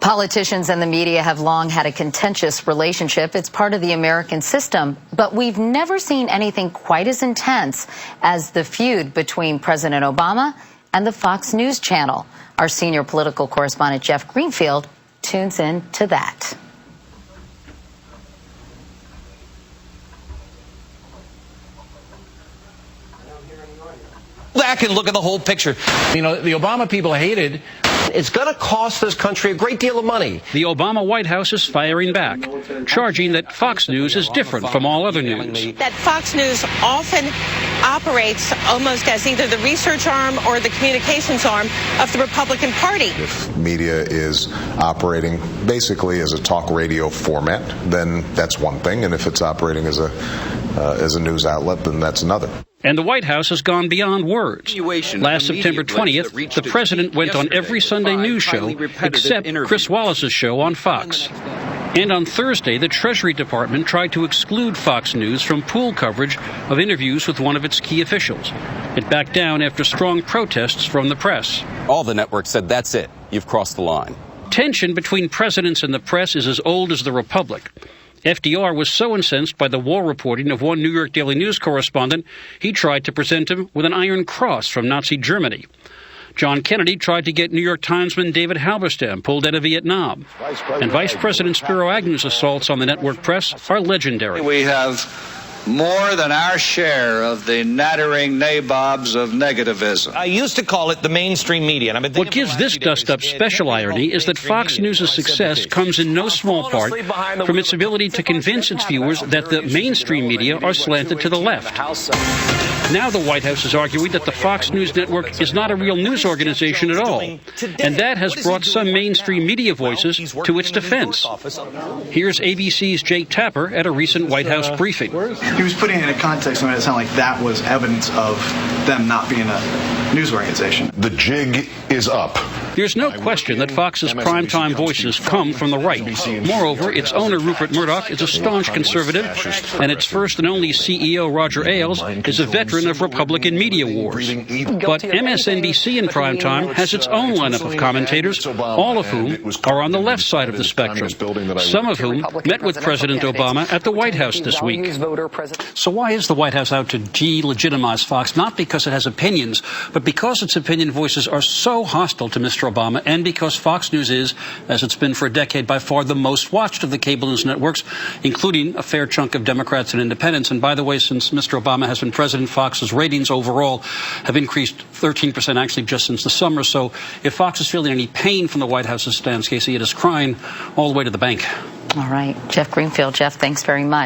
Politicians and the media have long had a contentious relationship. It's part of the American system. But we've never seen anything quite as intense as the feud between President Obama and the Fox News channel. Our senior political correspondent, Jeff Greenfield, tunes in to that. Back and look at the whole picture. You know, the Obama people hated. It's going to cost this country a great deal of money. The Obama White House is firing back, charging that Fox News is different from all other news. That Fox News often operates almost as either the research arm or the communications arm of the Republican Party. If media is operating basically as a talk radio format, then that's one thing. And if it's operating as a news outlet, then that's another. And the White House has gone beyond words. Last September 20th, the president went on every Sunday news show except Chris Wallace's show on Fox. And on Thursday, the Treasury Department tried to exclude Fox News from pool coverage of interviews with one of its key officials. It backed down after strong protests from the press. All the networks said, that's it, you've crossed the line. Tension between presidents and the press is as old as the Republic. FDR was so incensed by the war reporting of one New York Daily News correspondent, he tried to present him with an Iron Cross from Nazi Germany. John Kennedy tried to get New York Timesman David Halberstam pulled out of Vietnam. And Vice President Spiro Agnew's assaults on the network press are legendary. We have more than our share of the nattering nabobs of negativism. I used to call it the mainstream media. And what gives this dust-up special irony is that Fox News' success comes in no small part from its ability to convince its viewers that the mainstream media are slanted to the left. Now the White House is arguing that the Fox News network is not a real news organization at all, and that has brought some mainstream media voices to its defense. Here's ABC's Jake Tapper at a recent White House briefing. He was putting it in a context and made it sound like that was evidence of them not being a news organization. The jig is up. There's no question that Fox's primetime voices come from the right. Moreover, its owner, Rupert Murdoch, is a staunch conservative, and its first and only CEO, Roger Ailes, is a veteran of Republican media wars. But MSNBC in primetime has its own lineup of commentators, all of whom are on the left side of the spectrum, some of whom met with President Obama at the White House this week. So why is the White House out to delegitimize Fox? Not because it has opinions, but because its opinion voices are so hostile to Mr. Obama, and because Fox News is, as it's been for a decade, by far the most watched of the cable news networks, including a fair chunk of Democrats and independents. And by the way, since Mr. Obama has been president, Fox's ratings overall have increased 13% actually just since the summer. So if Fox is feeling any pain from the White House's stance, Casey, it is crying all the way to the bank. All right. Jeff Greenfield. Jeff, thanks very much.